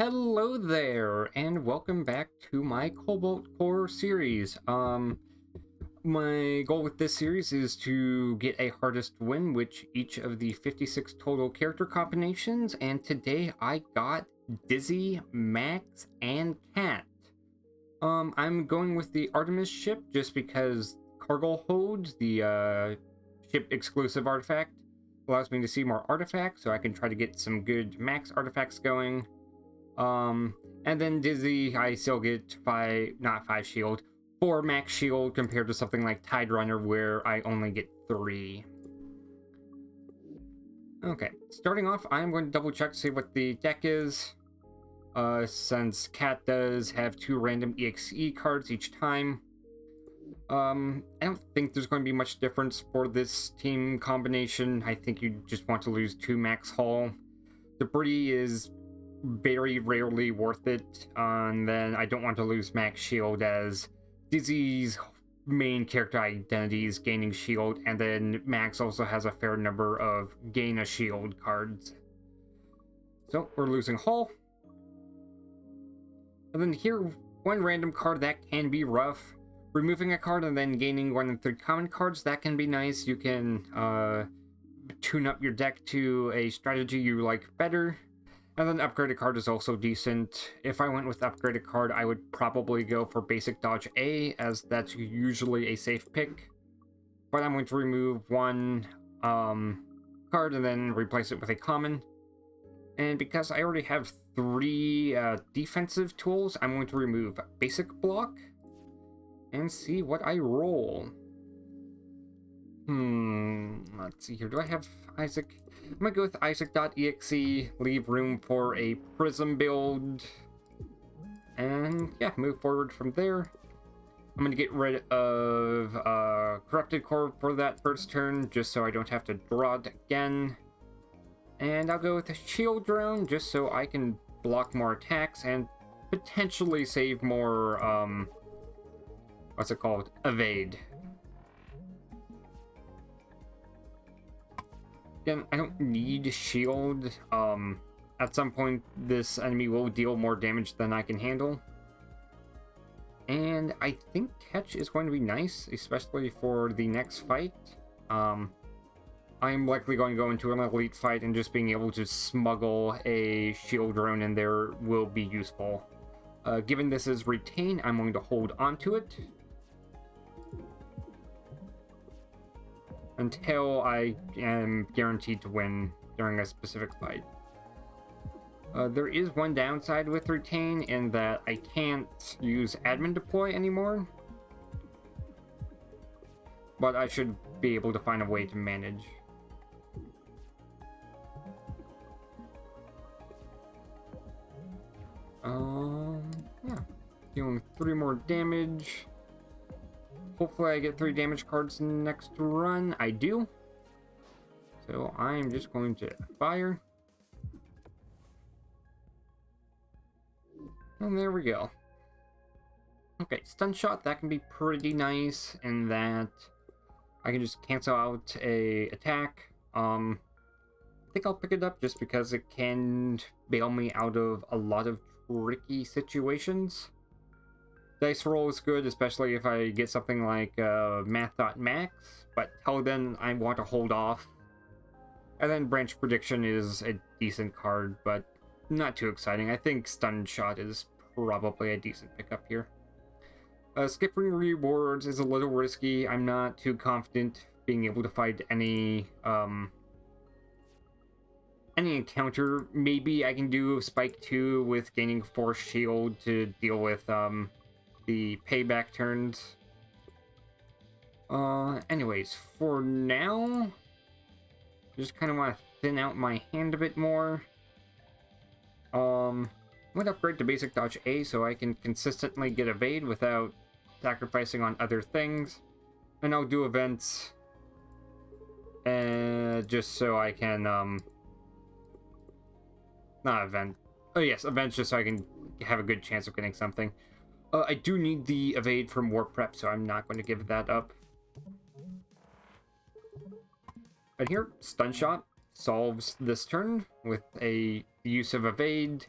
Hello there, and welcome back to my Cobalt Core series. My goal with this series is to get a hardest win, which each of the 56 total character combinations, and today I got Dizzy, Max, and Cat. I'm going with the Artemis ship just because Cargo Hold, the ship exclusive artifact, allows me to see more artifacts, so I can try to get some good max artifacts going. And then Dizzy, I still get not 5 shield, 4 max shield compared to something like Tide Runner where I only get 3. Okay, starting off, I'm going to double check to see what the deck is. Since Cat does have 2 random EXE cards each time. I don't think there's going to be much difference for this team combination. I think you just want to lose 2 max hull. Debris is very rarely worth it, and then I don't want to lose max shield as Dizzy's main character identity is gaining shield, and then Max also has a fair number of gain a shield cards. So we're losing hull. And then here, one random card that can be rough. Removing a card and then gaining 1 in 3 common cards, that can be nice. You can tune up your deck to a strategy you like better. And then upgraded card is also decent. If I went with upgraded card, I would probably go for basic dodge A, as that's usually a safe pick. But I'm going to remove 1 card and then replace it with a common. And because I already have 3 defensive tools, I'm going to remove basic block and see what I roll. Let's see here. Do I have Isaac? I'm gonna go with Isaac.exe, leave room for a prism build, and yeah, move forward from there. I'm gonna get rid of Corrupted Core for that first turn, just so I don't have to draw it again. And I'll go with a Shield Drone, just so I can block more attacks and potentially save more, what's it called? Evade. Again, I don't need shield. At some point, this enemy will deal more damage than I can handle. And I think Catch is going to be nice, especially for the next fight. I'm likely going to go into an elite fight, and just being able to smuggle a shield drone in there will be useful. Given this is retain, I'm going to hold onto it until I am guaranteed to win during a specific fight. There is one downside with retain in that I can't use admin deploy anymore, but I should be able to find a way to manage. Yeah, dealing 3 more damage. Hopefully I get 3 damage cards next run. I do. So I'm just going to fire. And there we go. Okay, stun shot, that can be pretty nice in that I can just cancel out a attack. I think I'll pick it up just because it can bail me out of a lot of tricky situations. Dice roll is good, especially if I get something like Math.max, but till then I want to hold off. And then Branch Prediction is a decent card, but not too exciting. I think Stun Shot is probably a decent pickup here. Skipping rewards is a little risky. I'm not too confident being able to fight any encounter. Maybe I can do Spike 2 with gaining 4 shield to deal with the payback turns. Anyways, for now, just kind of want to thin out my hand a bit more. I'm going to upgrade to basic dodge A so I can consistently get evade without sacrificing on other things. And I'll do events just so I can, not event. Oh yes, events just so I can have a good chance of getting something. I do need the evade from Warp Prep, so I'm not going to give that up. And here, Stun Shot solves this turn with a use of evade.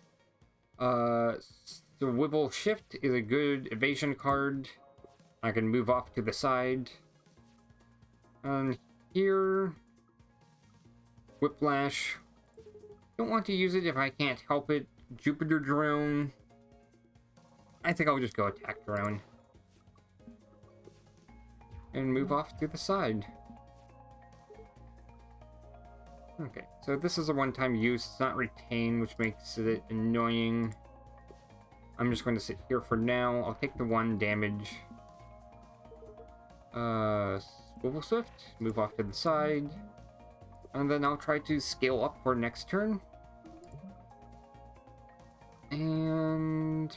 Uh, Swivel Shift is a good evasion card. I can move off to the side. And here, Whiplash. Don't want to use it if I can't help it. Jupiter Drone. I think I'll just go Attack Drone. And move off to the side. Okay, so this is a one-time use. It's not retain, which makes it annoying. I'm just going to sit here for now. I'll take the 1 damage. Swivel Swift, move off to the side. And then I'll try to scale up for next turn. And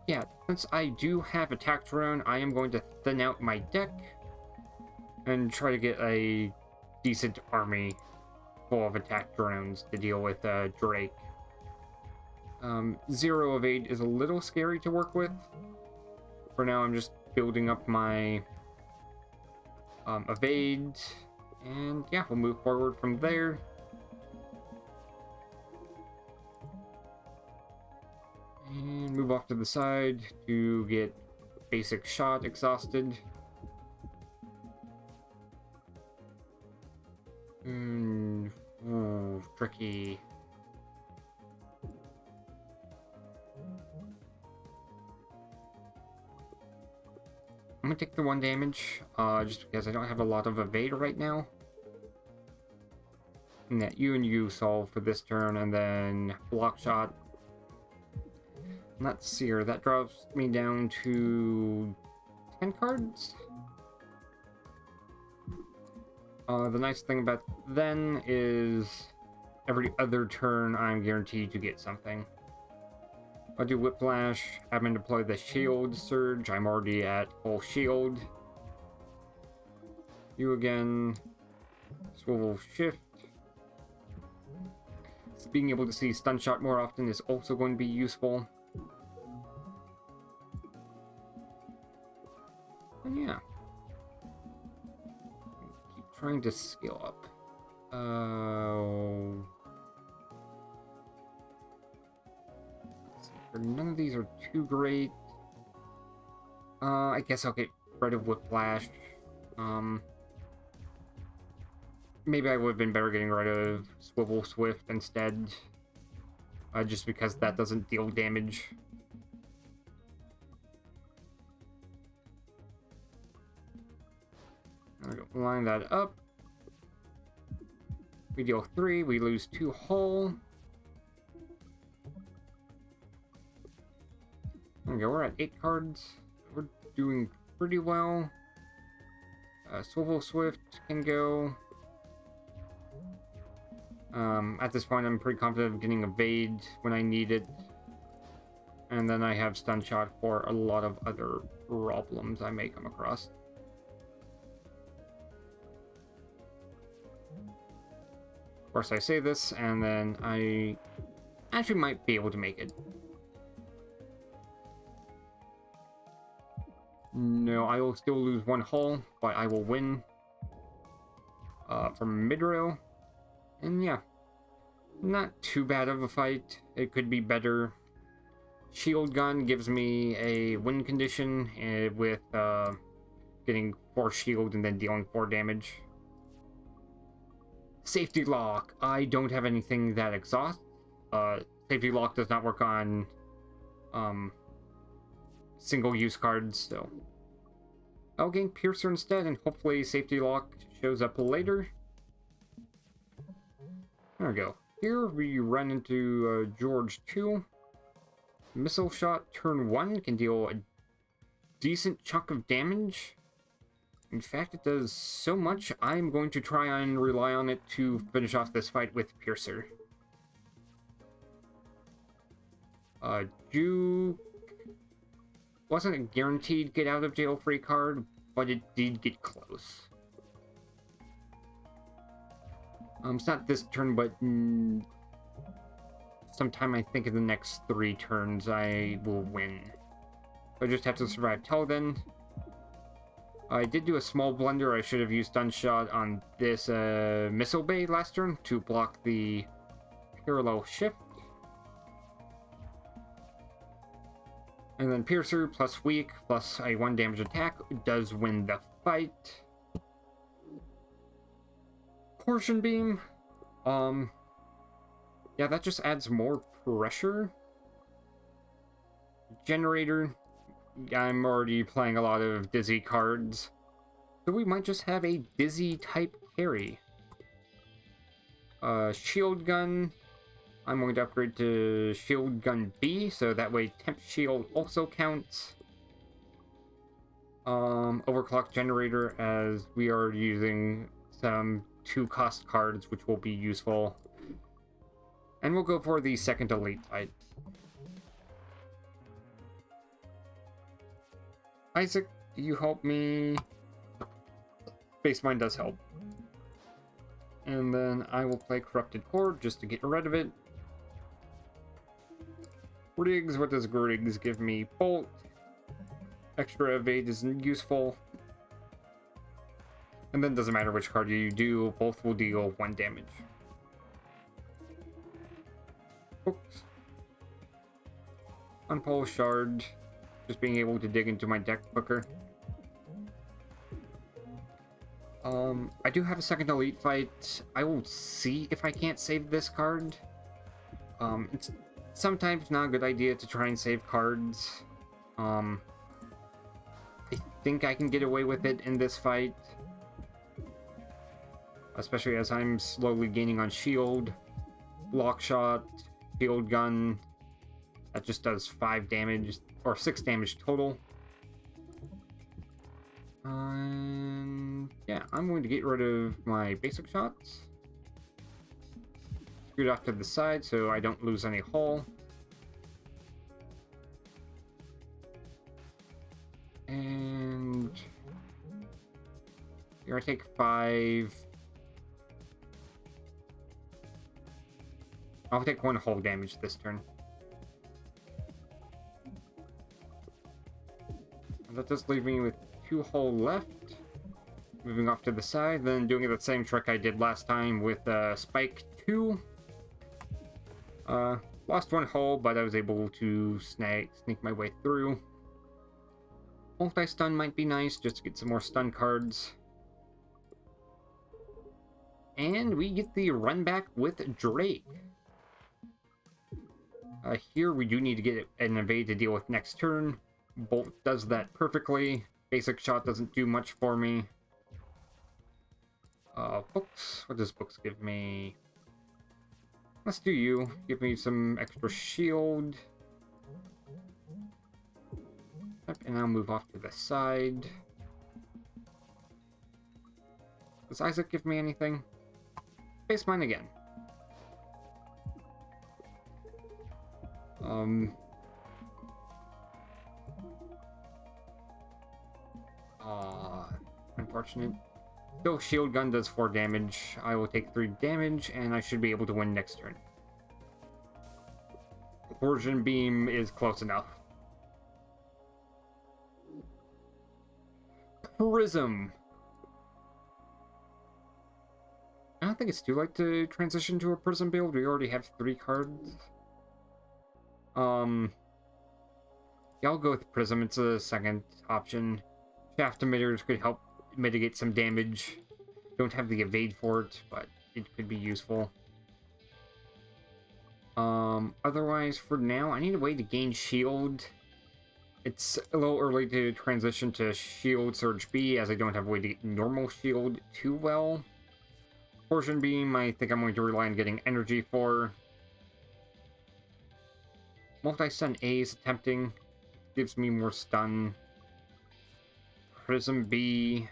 yeah, since I do have Attack Drone, I am going to thin out my deck and try to get a decent army full of Attack Drones to deal with Drake. 0 evade is a little scary to work with. For now, I'm just building up my evade, and yeah, we'll move forward from there. And move off to the side to get basic shot exhausted. Ooh, tricky. I'm gonna take the 1 damage, just because I don't have a lot of evade right now. And that you solve for this turn, and then block shot. Let's see here, that drops me down to 10 cards. The nice thing about then is every other turn I'm guaranteed to get something. I'll do Whiplash, have him deploy the Shield Surge. I'm already at full shield. You again, Swivel Shift. Being able to see Stun Shot more often is also going to be useful. And yeah. Keep trying to scale up. None of these are too great. I guess I'll get rid of Whiplash. Maybe I would have been better getting rid of Swivel Swift instead. Just because that doesn't deal damage. There we go. Line that up. We deal 3, we lose 2 hull. There we go, we're at 8 cards. We're doing pretty well. Swivel Swift can go. At this point, I'm pretty confident of getting evade when I need it. And then I have Stun Shot for a lot of other problems I may come across. Of course, I say this, and then I actually might be able to make it. No, I will still lose 1 hull, but I will win from mid-row. And yeah, not too bad of a fight. It could be better. Shield Gun gives me a win condition with getting 4 shield and then dealing 4 damage. Safety Lock. I don't have anything that exhausts. Safety Lock does not work on single-use cards, so I'll gain Piercer instead, and hopefully Safety Lock shows up later. There we go. Here we run into George 2. Missile Shot turn 1 can deal a decent chunk of damage. In fact, it does so much, I'm going to try and rely on it to finish off this fight with Piercer. Juke wasn't a guaranteed get out of jail free card, but it did get close. It's not this turn, but sometime I think in the next 3 turns I will win. I just have to survive till then. I did do a small blunder. I should have used Stun Shot on this Missile Bay last turn to block the Parallel Shift. And then Piercer plus weak plus a 1 damage attack does win the fight. Portion Beam. Yeah, that just adds more pressure. Generator. I'm already playing a lot of Dizzy cards. So we might just have a Dizzy type carry. Shield Gun. I'm going to upgrade to Shield Gun B, so that way Temp Shield also counts. Overclock Generator, as we are using some 2-cost cards, which will be useful. And we'll go for the second elite fight. Isaac, you help me. Space Mine does help. And then I will play Corrupted Core just to get rid of it. Griggs, what does Griggs give me? Bolt. Extra evade isn't useful. And then doesn't matter which card you do, both will deal 1 damage. Oops. Unpole Shard. Just being able to dig into my deck quicker. I do have a second elite fight. I will see if I can't save this card. It's sometimes not a good idea to try and save cards. I think I can get away with it in this fight. Especially as I'm slowly gaining on shield. Block Shot, Shield Gun. That just does 5 damage, or 6 damage total. Yeah, I'm going to get rid of my basic shots. Scoot off to the side so I don't lose any hull. And here I take 5. I'll take 1 hull damage this turn. And that does leave me with 2 hull left. Moving off to the side, then doing the same trick I did last time with Spike 2. Lost 1 hull, but I was able to sneak my way through. Multi-stun might be nice, just to get some more stun cards. And we get the run back with Drake. Here we do need to get an evade to deal with next turn. Bolt does that perfectly. Basic shot doesn't do much for me. Books. What does books give me? Let's do you. Give me some extra shield. Yep, and I'll move off to the side. Does Isaac give me anything? Space Mine again. Unfortunate. Still, Shield Gun does 4 damage. I will take 3 damage, and I should be able to win next turn. Portion Beam is close enough. Prism. I don't think it's too late to transition to a Prism build. We already have 3 cards. Yeah, I'll go with Prism. It's a second option. Shaft emitters could help mitigate some damage. Don't have the evade for it, but it could be useful. Otherwise, for now, I need a way to gain shield. It's a little early to transition to Shield Surge B, as I don't have a way to get normal shield too well. Portion Beam, I think I'm going to rely on getting energy for. Multi-stun A is tempting. Gives me more stun. Prism B.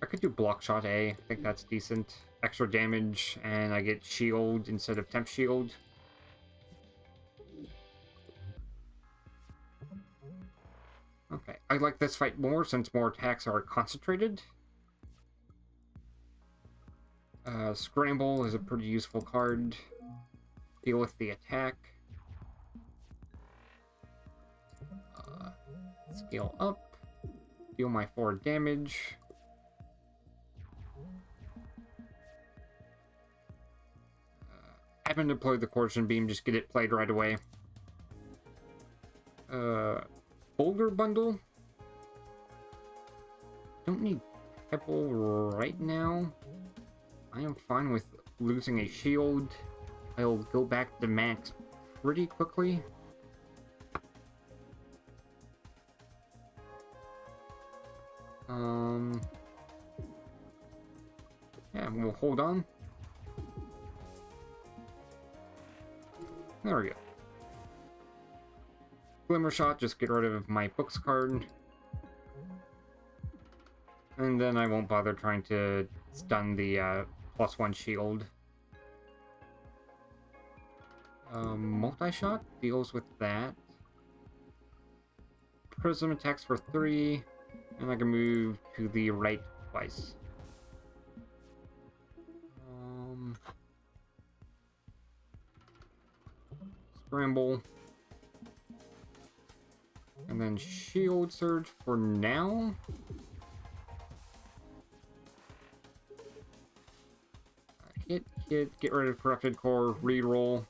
I could do Block Shot A. I think that's decent. Extra damage, and I get shield instead of temp shield. Okay, I like this fight more since more attacks are concentrated. Scramble is a pretty useful card. Deal with the attack. Scale up. Deal my 4 damage. I haven't deployed the Portion Beam, just get it played right away. Boulder bundle. Don't need Pebble right now. I am fine with losing a shield. I'll go back to max pretty quickly. Yeah, we'll hold on. There we go. Glimmer Shot, just get rid of my books card. And then I won't bother trying to stun the +1 shield. Multi-shot deals with that. Prism attacks for 3, and I can move to the right twice. Scramble. And then Shield Surge for now. Hit, get rid of Corrupted Core, reroll.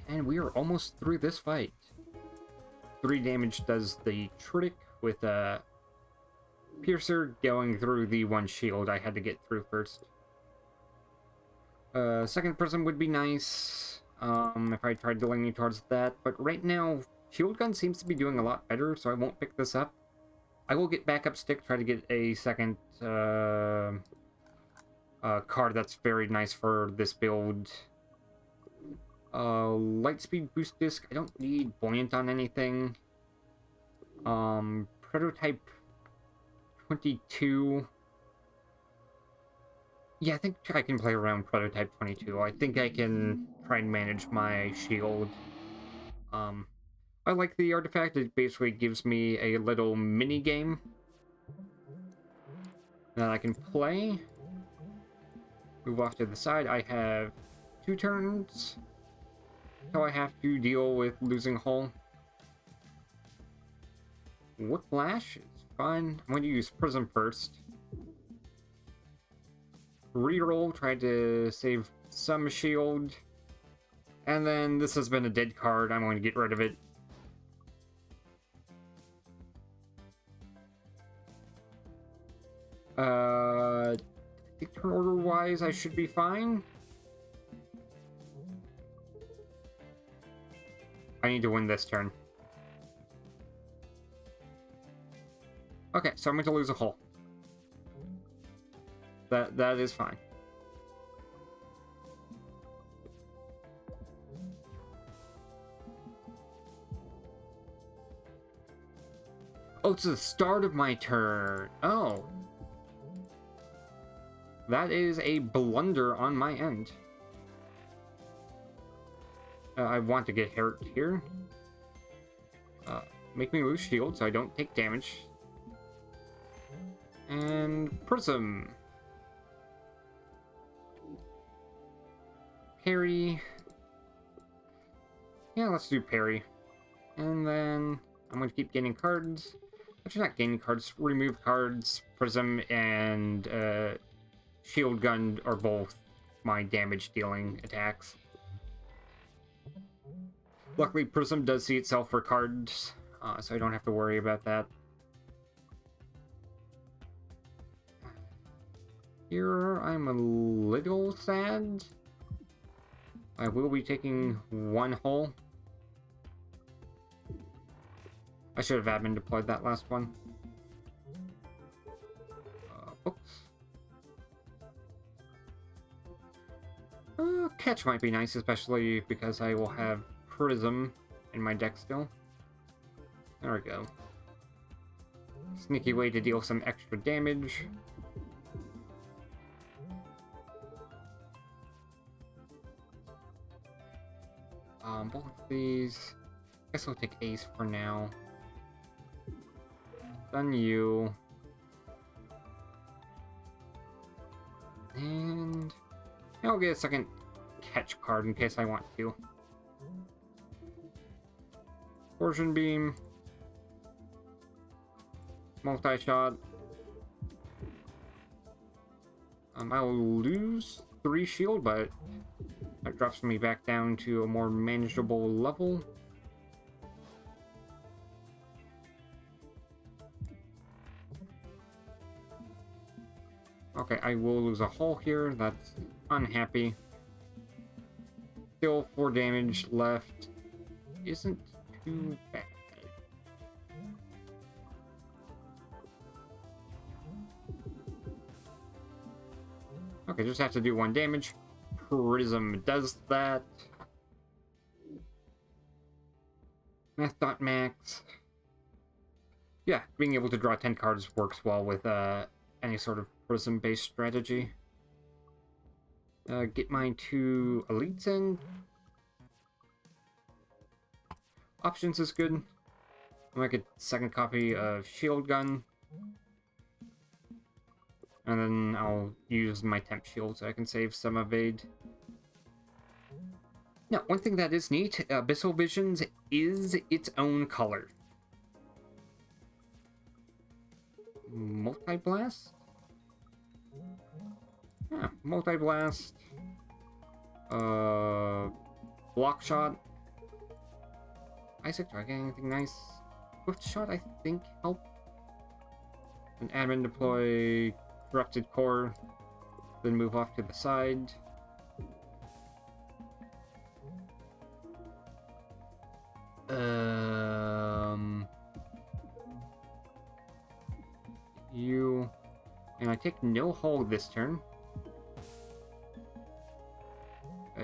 And we are almost through this fight. 3 damage does the trick with a Piercer going through the 1 shield I had to get through first. Second Prism would be nice if I tried to lean towards that, but right now Shield Gun seems to be doing a lot better, so I won't pick this up. I will get Backup Stick, try to get a second card that's very nice for this build. Lightspeed Boost Disc, I don't need Buoyant on anything. Prototype 22. Yeah, I think I can play around Prototype 22. I think I can try and manage my shield. I like the artifact. It basically gives me a little mini game that I can play. Move off to the side. I have 2 turns, so I have to deal with losing hull. Whiplash is fine. I'm going to use Prism first. Reroll, try to save some shield. And then this has been a dead card. I'm going to get rid of it. I think turn order wise I should be fine. I need to win this turn. Okay, so I'm going to lose a hull. That is fine. Oh, it's the start of my turn. Oh. That is a blunder on my end. I want to get hurt here. Make me lose shield so I don't take damage. And Prism. Parry. Yeah, let's do parry. And then I'm going to keep gaining cards. Actually, not gaining cards, remove cards. Prism and Shield Gun are both my damage dealing attacks. Luckily, Prism does see itself for cards, so I don't have to worry about that. Here, I'm a little sad. I will be taking 1 hull. I should have admin deployed that last one. Books. Catch might be nice, especially because I will have Prism in my deck still. There we go. Sneaky way to deal some extra damage. Both of these. I guess I'll take Ace for now. Done you. And I'll get a second catch card in case I want to. Torsion Beam. Multi-shot. I'll lose 3 shield, but that drops me back down to a more manageable level. Okay, I will lose a hull here. That's unhappy. Still 4 damage left. Isn't too bad. Okay, just have to do 1 damage. Prism does that. Math.max. Yeah, being able to draw 10 cards works well with any sort of prism-based strategy. Get mine 2 elites in. Options is good. I might get 2nd copy of Shield Gun. And then I'll use my Temp Shield so I can save some evade. Now, one thing that is neat, Abyssal Visions is its own color. Multi-Blast? Yeah, Multi-Blast. Block Shot. Isaac, do I get anything nice? Swift Shot, I think, help. An admin deploy Corrupted Core, then move off to the side. You, and I take no hull this turn.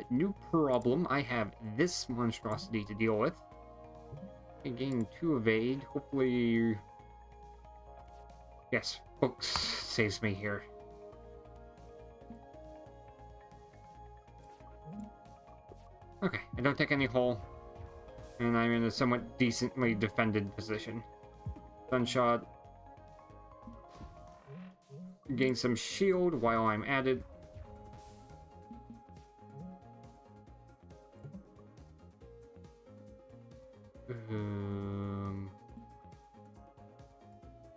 New problem, I have this monstrosity to deal with. I gain 2 evade, hopefully... Yes, books saves me here. Okay, I don't take any hull. And I'm in a somewhat decently defended position. Sunshot. Gain some shield while I'm at it.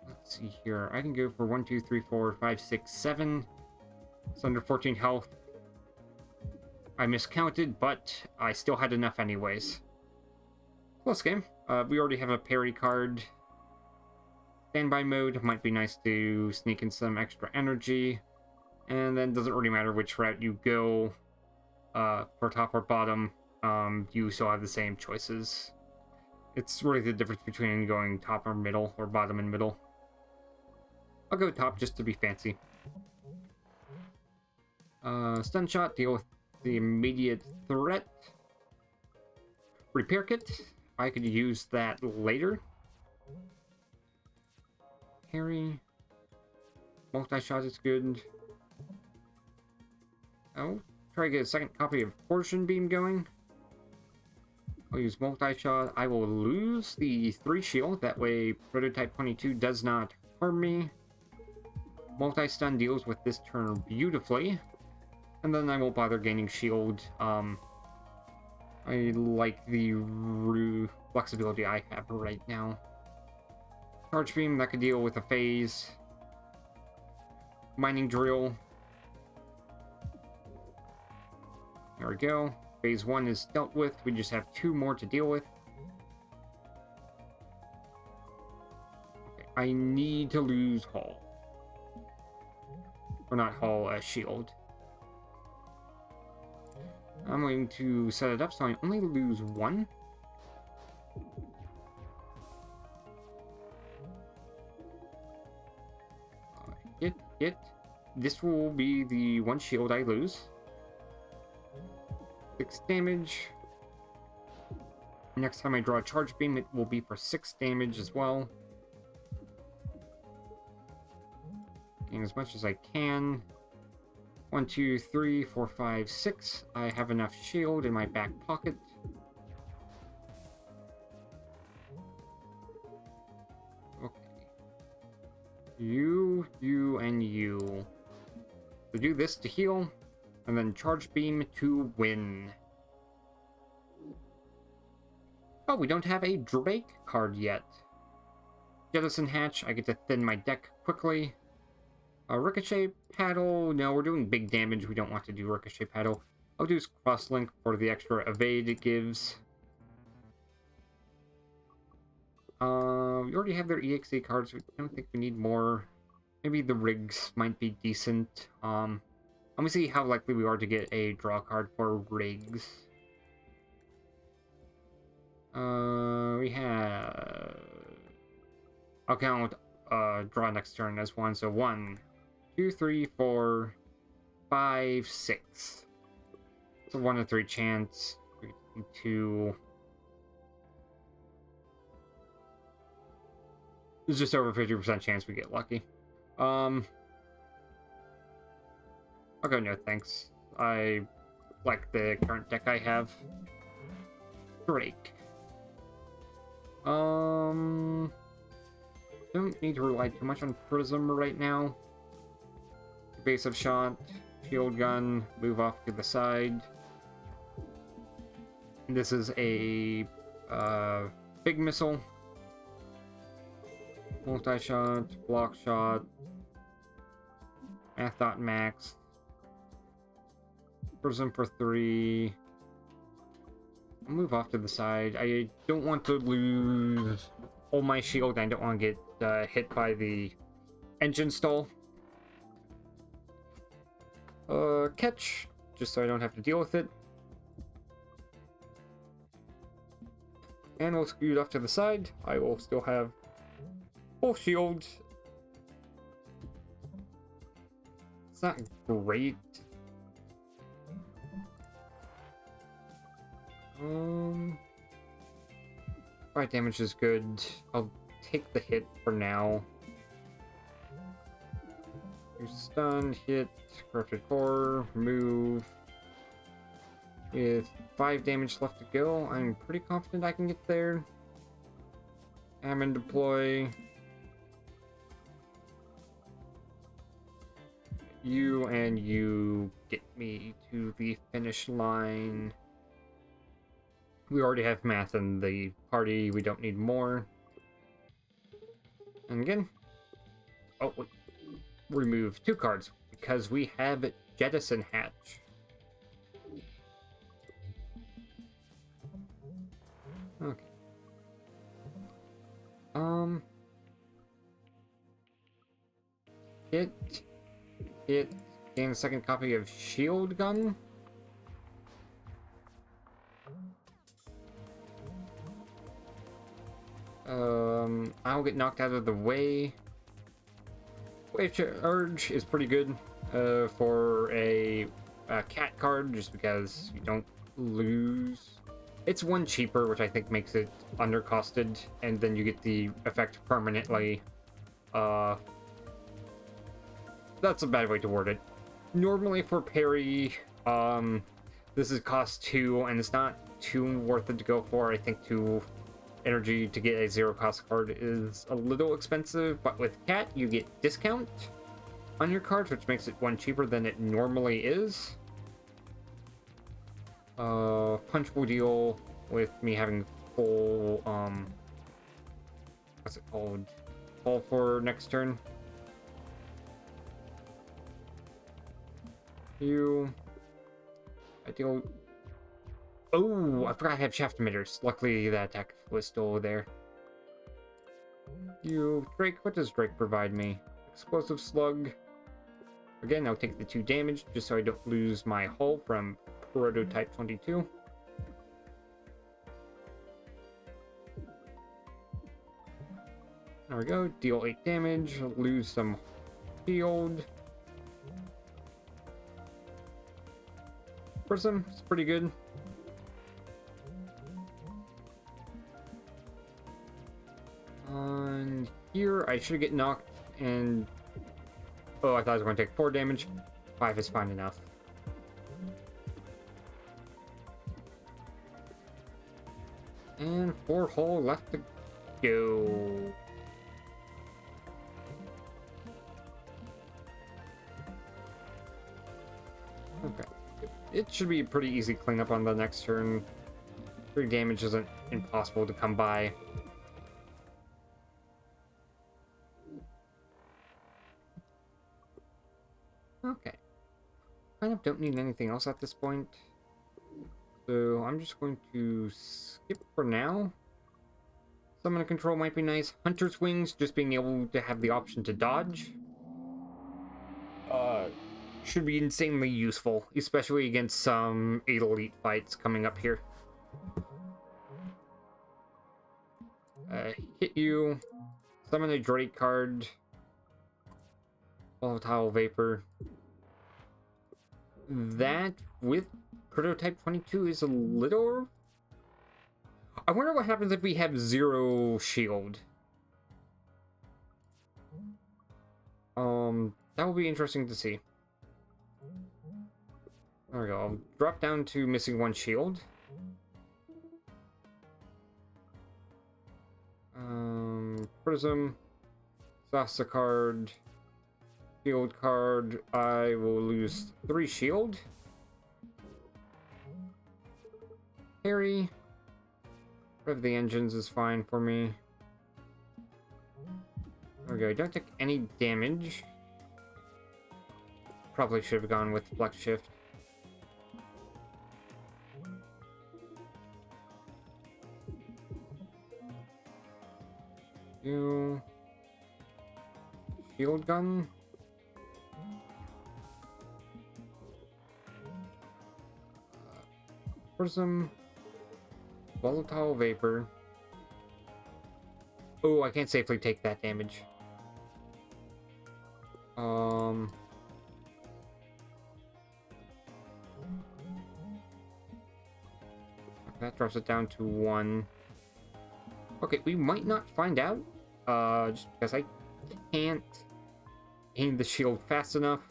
Let's see here. I can go for 1, 2, 3, 4, 5, 6, 7. It's under 14 health. I miscounted, but I still had enough anyways. Close game. We already have a parry card. Standby mode. Might be nice to sneak in some extra energy. And then doesn't really matter which route you go. For top or bottom. You still have the same choices. It's really the difference between going top or middle, or bottom and middle. I'll go top just to be fancy. Stun shot, deal with the immediate threat. Repair kit, I could use that later. Parry. Multi-shot is good. I'll try to get a 2nd copy of Portion Beam going. I'll use multi-shot. I will lose the 3 shield. That way Prototype 22 does not harm me. Multi-stun deals with this turn beautifully. And then I won't bother gaining shield. I like the flexibility I have right now. Charge Beam, that could deal with a phase. Mining Drill. There we go. Phase 1 is dealt with. We just have 2 more to deal with. Okay, I need to lose hull. Or not hull, shield. I'm going to set it up so I only lose 1. Hit. This will be the 1 shield I lose. 6 damage. Next time I draw a charge beam, it will be for 6 damage as well. Gain as much as I can. 1, 2, 3, 4, 5, 6. I have enough shield in my back pocket. Okay. You, and you. So do this to heal, and then charge beam to win. Oh, we don't have a Drake card yet. Jettison Hatch, I get to thin my deck quickly. Ricochet Paddle, no, we're doing big damage. We don't want to do Ricochet Paddle. I'll do Crosslink for the extra evade it gives. We already have their EXE cards. So I don't think we need more. Maybe the rigs might be decent. Let me see how likely we are to get a draw card for rigs. We have... I'll count draw next turn as one. So 1, 2, 3, 4, 5, 6. It's a 1 in 3 chance. 2. There's just over 50% chance we get lucky. I'll go no thanks. I like the current deck I have. Drake. Don't need to rely too much on Prism right now. Evasive shot, shield gun, move off to the side. This is a big missile. Multi-shot, block shot, math dot max. Prism for 3. I'll move off to the side. I don't want to lose all my shield. I don't want to get hit by the engine stall. Catch, just so I don't have to deal with it. And we'll scoot off to the side. I will still have full shield. It's not great. Alright, damage is good. I'll take the hit for now. Stun, hit, corrupted core, move. With 5 damage left to go, I'm pretty confident I can get there. Ammon deploy. You and you get me to the finish line. We already have math in the party, we don't need more. And again, oh, wait. Remove 2 cards because we have Jettison Hatch. Okay. It gain a second copy of Shield Gun. I'll get knocked out of the way. Wave Charge is pretty good for a cat card, just because you don't lose. It's 1 cheaper, which I think makes it undercosted, and then you get the effect permanently. That's a bad way to word it. Normally for parry, this is cost 2, and it's not too worth it to go for. I think 2 energy to get a 0 cost card is a little expensive, but with cat you get discount on your cards, which makes it 1 cheaper than it normally is. Punch will deal with me having full what's it called? Fall for next turn. I deal. Oh, I forgot I have shaft emitters. Luckily, that attack was still there. Drake, what does Drake provide me? Explosive slug. Again, I'll take the 2 damage just so I don't lose my hull from Prototype 22. There we go. Deal 8 damage. Lose some shield. Prism, it's pretty good. On here, I should get knocked and... Oh, I thought I was going to take 4 damage. 5 is fine enough. And 4 hull left to go. Okay. It should be a pretty easy cleanup on the next turn. 3 damage isn't impossible to come by. Okay. Kind of don't need anything else at this point. So I'm just going to skip for now. Summon control might be nice. Hunter's Wings, just being able to have the option to dodge. uh, should be insanely useful, especially against some 8 elite fights coming up here. Hit you, summon a Drake card, volatile vapor. That with prototype 22 is a little... I wonder what happens if we have 0 shield. That will be interesting to see. There we go. I'll drop down to missing 1 shield. Prism, Sasa card, shield card. I will lose 3 shield. Harry. Rev the engines is fine for me. There we go. I don't take any damage. Probably should have gone with Flex Shift. You... Shield gun. Prism. Volatile vapor. Oh, I can't safely take that damage. That drops it down to 1. Okay, we might not find out. Just because I can't aim the shield fast enough.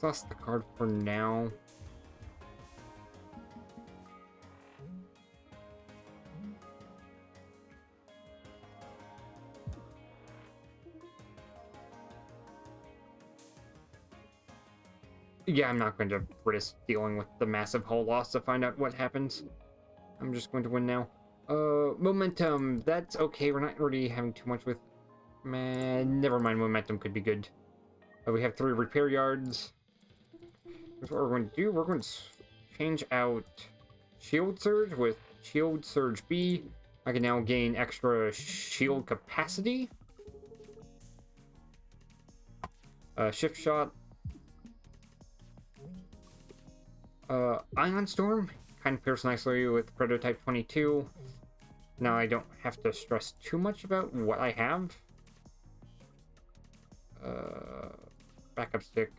Toss the card for now. Yeah, I'm not going to risk dealing with the massive hull loss to find out what happens. I'm just going to win now. Momentum, that's okay. We're not really having too much with... Man, never mind, momentum could be good. We have 3 repair yards. Here's what we're going to do. We're going to change out Shield Surge with Shield Surge B. I can now gain extra shield capacity. Shift Shot. Ion Storm kind of pairs nicely with Prototype 22. Now I don't have to stress too much about what I have. Backup stick.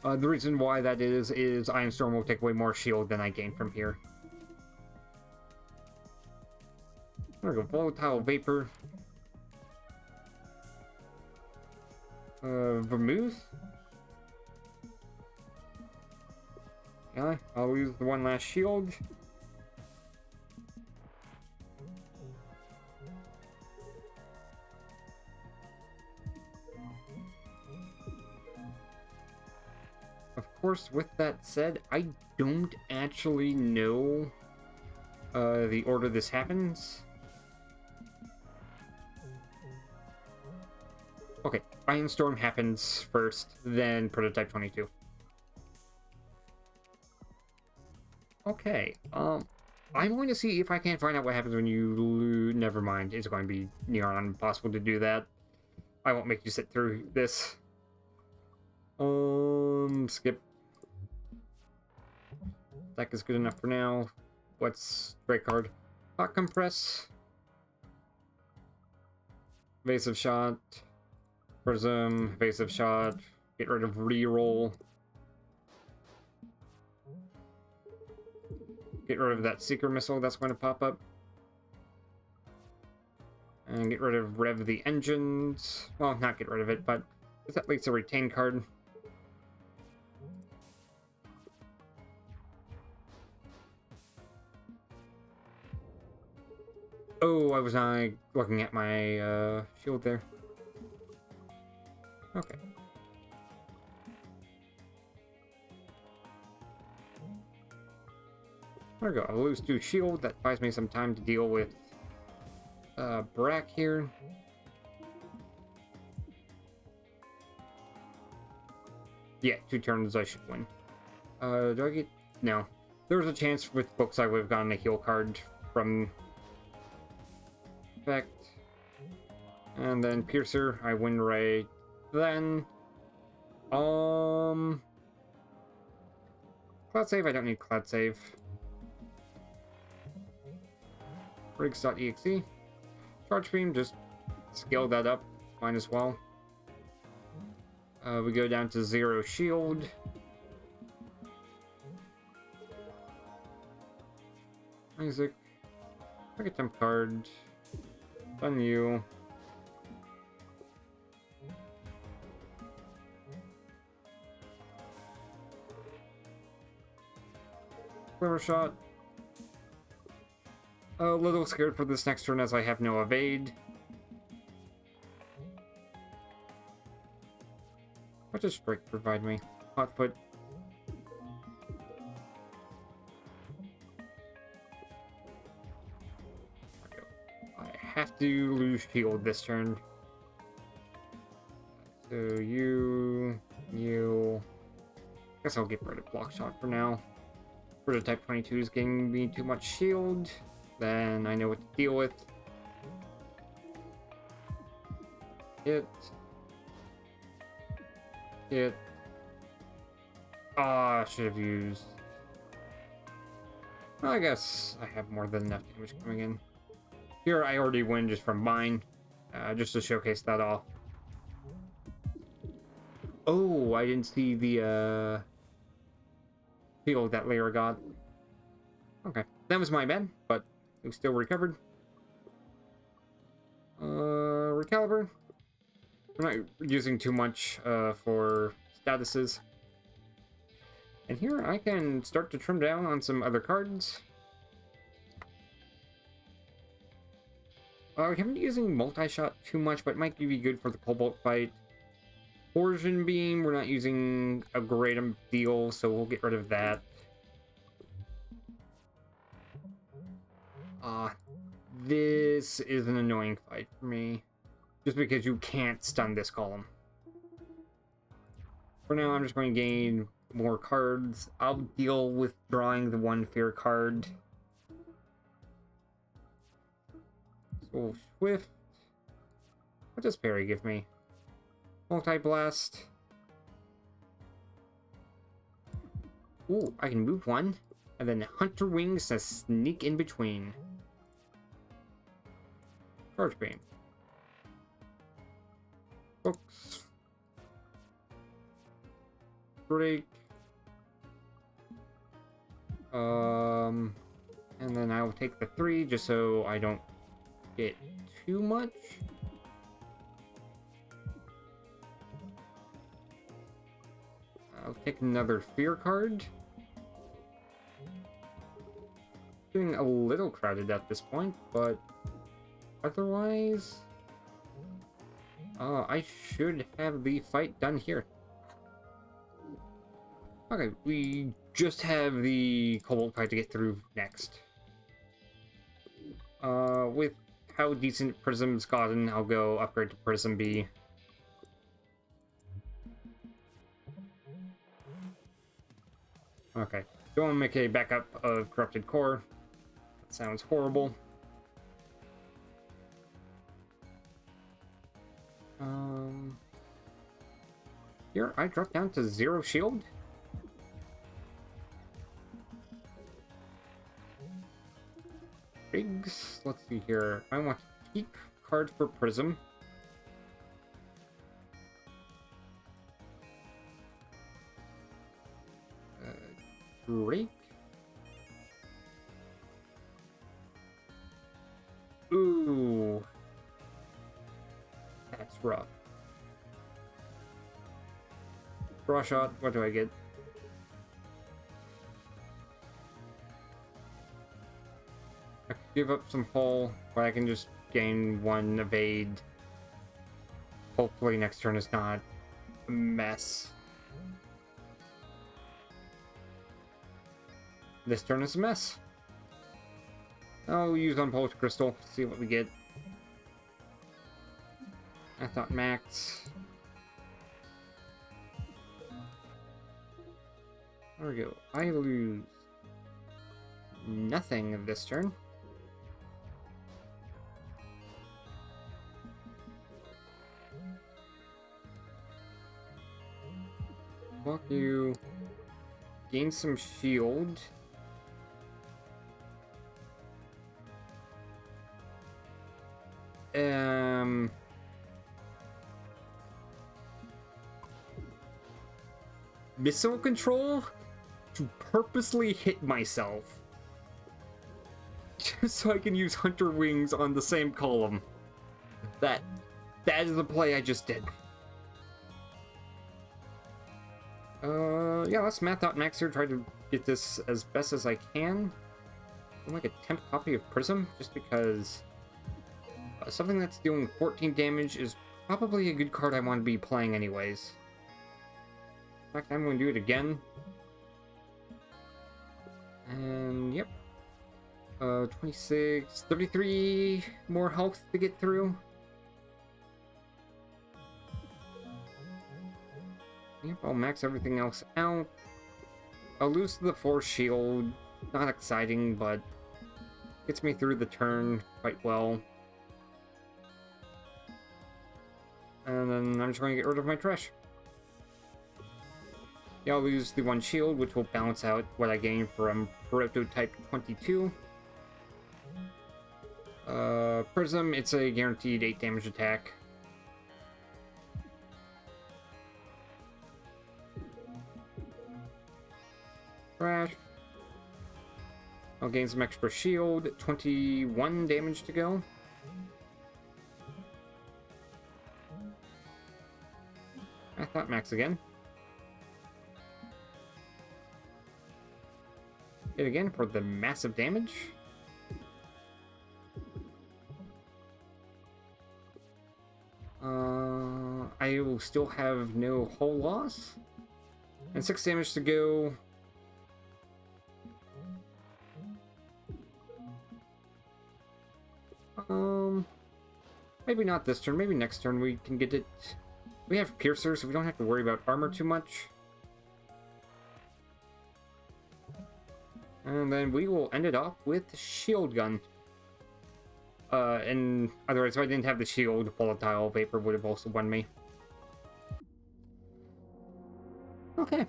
The reason why that is Ion Storm will take away more shield than I gain from here. There we go, Volatile Vapor. Vermouth. Yeah, I'll use the 1 last shield. Of course, with that said, I don't actually know the order this happens. Okay, Ion Storm happens first, then Prototype 22. Okay, I'm going to see if I can't find out what happens when you lose... Never mind, it's going to be near impossible to do that. I won't make you sit through this. Skip. Deck is good enough for now. What's Drake card? Hot Compress. Evasive Shot. Prism. Evasive Shot. Get rid of Reroll. Get rid of that Seeker Missile that's going to pop up. And get rid of Rev the Engines. Well, not get rid of it, but it's at least a retain card. Oh, I was not looking at my shield there. Okay. There we go. I'll lose 2 shield. That buys me some time to deal with Brack here. Yeah, 2 turns I should win. Do I get... No. There was a chance with books I would have gotten a heal card from... Effect. And then Piercer, I win right then. Cloud save, I don't need cloud save. Rigs.exe. Charge beam, just scale that up. Might as well. We go down to 0 shield. Isaac. Pick a temp card. Done you. Quiver shot. A little scared for this next turn as I have no evade. What does strike provide me? Hot foot. I have to lose shield this turn. So you. Guess I'll get rid of block shot for now. Prototype 22 is giving me too much shield. Then I know what to deal with. It. Ah, I should have used. Well, I guess I have more than enough damage coming in. Here I already win just from mine. Just to showcase that off. Oh, I didn't see the field that Lyra got. Okay, that was my bad, but it was still recovered. Recaliber. I'm not using too much for statuses. And here I can start to trim down on some other cards. We haven't been using multi-shot too much, but it might be good for the Cobalt fight. Torsion Beam, we're not using a great deal, so we'll get rid of that. This is an annoying fight for me. Just because you can't stun this column. For now, I'm just going to gain more cards. I'll deal with drawing the one fear card. So, Swift. What does Parry give me? Multi-blast. Ooh, I can move one. And then Hunter Wings to sneak in between. Charge Beam. Books. Break. And then I will take the 3 just so I don't get too much. I'll take another fear card. Getting a little crowded at this point, but otherwise, I should have the fight done here. Okay, we just have the Cobalt fight to get through next. With how decent Prism's gotten, I'll go upgrade to Prism B. Okay, don't want to make a backup of Corrupted Core. That sounds horrible. Here, I drop down to 0 shield. Riggs, let's see here. I want to keep card for Prism. Drake. Ooh. That's rough. Draw shot, what do I get? I could give up some hull, but I can just gain 1 evade. Hopefully next turn is not a mess. This turn is a mess. I'll use Unpolished Crystal, see what we get. I thought max. we go. I lose nothing this turn. Fuck you. Gain some shield. Missile control to purposely hit myself. Just so I can use Hunter Wings on the same column. That is the play I just did. Yeah, let's math out max here, try to get this as best as I can. I'm like a temp copy of Prism, just because something that's doing 14 damage is probably a good card I want to be playing anyways. In fact, I'm going to do it again. And, yep. 26, 33 more health to get through. Yep, I'll max everything else out. I'll lose to the Force Shield. Not exciting, but gets me through the turn quite well. And then I'm just going to get rid of my trash. Yeah, I'll lose the one shield, which will balance out what I gain from Prototype 22. Prism, it's a guaranteed 8 damage attack. Trash. I'll gain some extra shield, 21 damage to go. I thought max again. Hit again for the massive damage. I will still have no hull loss. And 6 damage to go. Maybe not this turn, maybe next turn we can get it. We have Piercer, so we don't have to worry about armor too much. And then we will end it off with Shield Gun. And otherwise, if I didn't have the shield, Volatile Vapor would have also won me. Okay.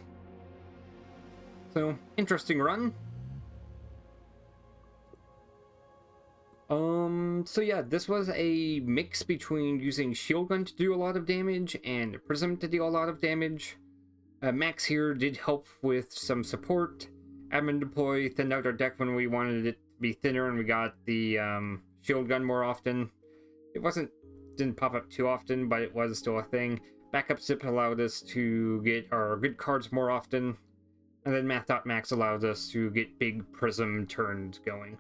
So, interesting run. So yeah, this was a mix between using Shield Gun to do a lot of damage and Prism to deal a lot of damage. Max here did help with some support. Admin Deploy thinned out our deck when we wanted it to be thinner, and we got the Shield Gun more often. It didn't pop up too often, but it was still a thing. Backup Zip allowed us to get our good cards more often. And then Math.Max allowed us to get big Prism turns going.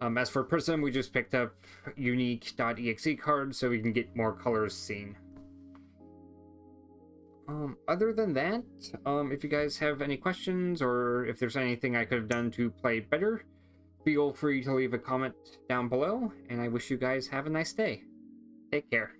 As for Prism, we just picked up unique.exe cards so we can get more colors seen. Other than that, if you guys have any questions or if there's anything I could have done to play better, feel free to leave a comment down below, and I wish you guys have a nice day. Take care.